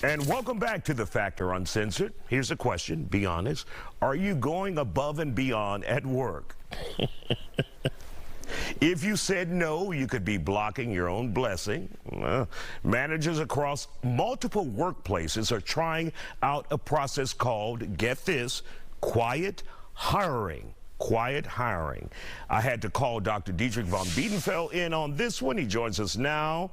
And welcome back to The Factor Uncensored. Here's a question, be honest. Are you going above and beyond at work? If you said no, you could be blocking your own blessing. Managers across multiple workplaces are trying out a process called, get this, quiet hiring. Quiet hiring. I had to call Dr. Dietrich von Biedenfeld in on this one. He joins us now.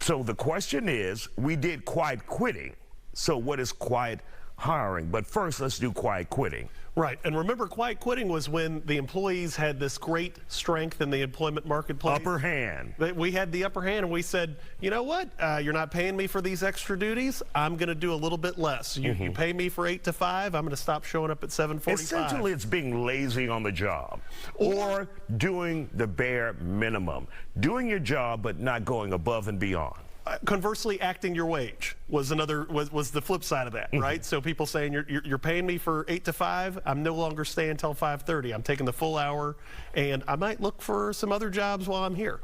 So the question is, we did quiet quitting. So what is quiet hiring? But first, let's do quiet quitting. Right. And remember, quiet quitting was when the employees had this great strength in the employment marketplace. Upper hand. We had the upper hand, and we said, you know what? You're not paying me for these extra duties. I'm going to do a little bit less. You pay me for 8 to 5. I'm going to stop showing up at 7:45. Essentially, it's being lazy on the job or doing the bare minimum. Doing your job, but not going above and beyond. Conversely, acting your wage was the flip side of that, right? So people saying you're paying me for 8 to 5, I'm no longer staying till 5:30. I'm taking the full hour, and I might look for some other jobs while I'm here.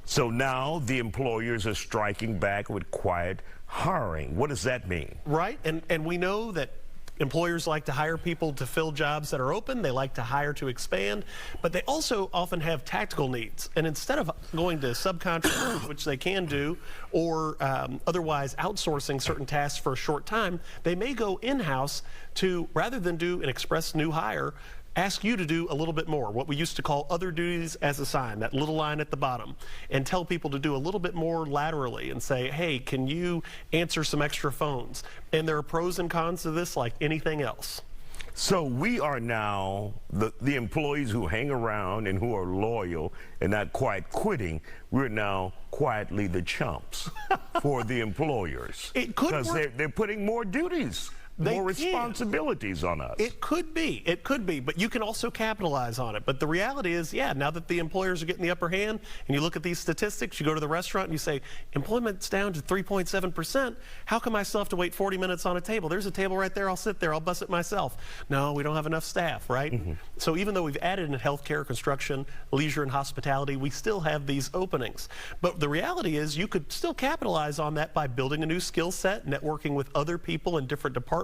So now the employers are striking back with quiet hiring. What does that mean? Right, and we know that employers like to hire people to fill jobs that are open. They like to hire to expand, but they also often have tactical needs. And instead of going to subcontractors, which they can do, or otherwise outsourcing certain tasks for a short time, they may go in-house to, rather than do an express new hire, ask you to do a little bit more, what we used to call other duties as assigned, that little line at the bottom, and tell people to do a little bit more laterally and say, hey, can you answer some extra phones? And there are pros and cons to this like anything else. So we are now, the employees who hang around and who are loyal and not quite quitting, we're now quietly the chumps for the employers. It could work. Because they're putting more duties. More responsibilities on us. It could be, but you can also capitalize on it. But the reality is, yeah, now that the employers are getting the upper hand, and you look at these statistics, you go to the restaurant and you say, employment's down to 3.7%. How come I still have to wait 40 minutes on a table? There's a table right there. I'll sit there. I'll bus it myself. No, we don't have enough staff, right? So even though we've added in healthcare, construction, leisure, and hospitality, we still have these openings. But the reality is, you could still capitalize on that by building a new skill set, networking with other people in different departments,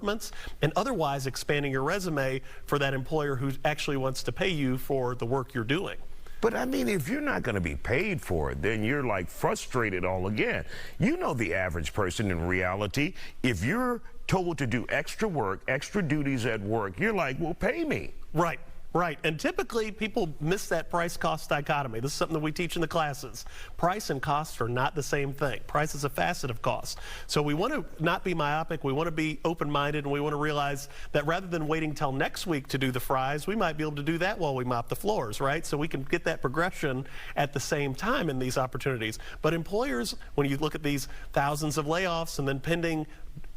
and otherwise expanding your resume for that employer who actually wants to pay you for the work you're doing. But I mean, if you're not going to be paid for it, then you're like frustrated all again. You know the average person in reality, if you're told to do extra work, extra duties at work, you're like, well, pay me. Right. Right, and typically people miss that price-cost dichotomy. This is something that we teach in the classes. Price and cost are not the same thing. Price is a facet of cost. So we want to not be myopic, we want to be open-minded, and we want to realize that rather than waiting till next week to do the fries, we might be able to do that while we mop the floors, right? So we can get that progression at the same time in these opportunities. But employers, when you look at these thousands of layoffs and then pending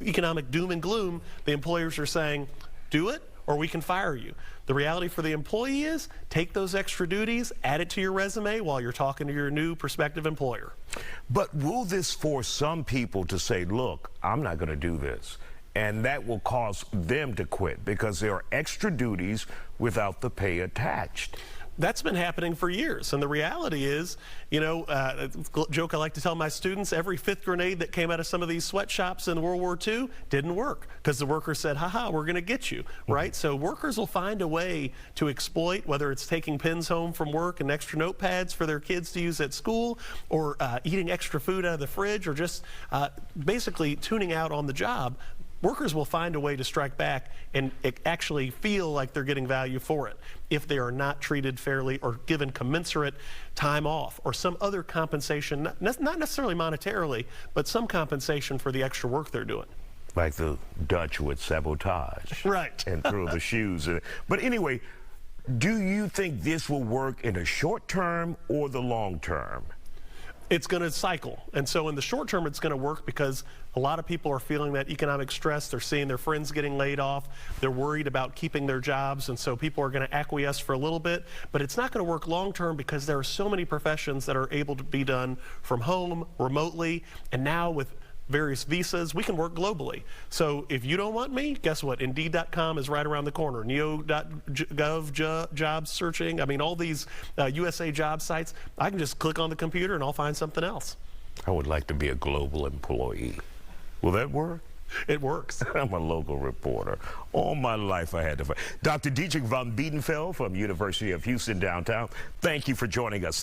economic doom and gloom, the employers are saying, do it, or we can fire you. The reality for the employee is, take those extra duties, add it to your resume while you're talking to your new prospective employer. But will this force some people to say, look, I'm not going to do this? And that will cause them to quit because there are extra duties without the pay attached. That's been happening for years, and the reality is, you know, a joke I like to tell my students, every 5th grenade that came out of some of these sweatshops in World War II didn't work because the workers said, haha, we're going to get you, right? So workers will find a way to exploit, whether it's taking pens home from work and extra notepads for their kids to use at school, or eating extra food out of the fridge, or just basically tuning out on the job. Workers will find a way to strike back and actually feel like they're getting value for it if they are not treated fairly or given commensurate time off or some other compensation, not necessarily monetarily, but some compensation for the extra work they're doing. Like the Dutch would sabotage. Right. And throw the shoes in it. But anyway, do you think this will work in the short term or the long term? It's going to cycle. And so in the short term, it's going to work because a lot of people are feeling that economic stress. They're seeing their friends getting laid off. They're worried about keeping their jobs. And so people are going to acquiesce for a little bit. But it's not going to work long term because there are so many professions that are able to be done from home, remotely, and now with various visas, we can work globally. So if you don't want me, guess what? Indeed.com is right around the corner. Neo.gov, job searching, I mean, all these USA job sites, I can just click on the computer and I'll find something else. I would like to be a global employee. Will that work? It works. I'm a local reporter. All my life I had to fight. Dr. Dietrich von Biedenfeld from University of Houston downtown, thank you for joining us.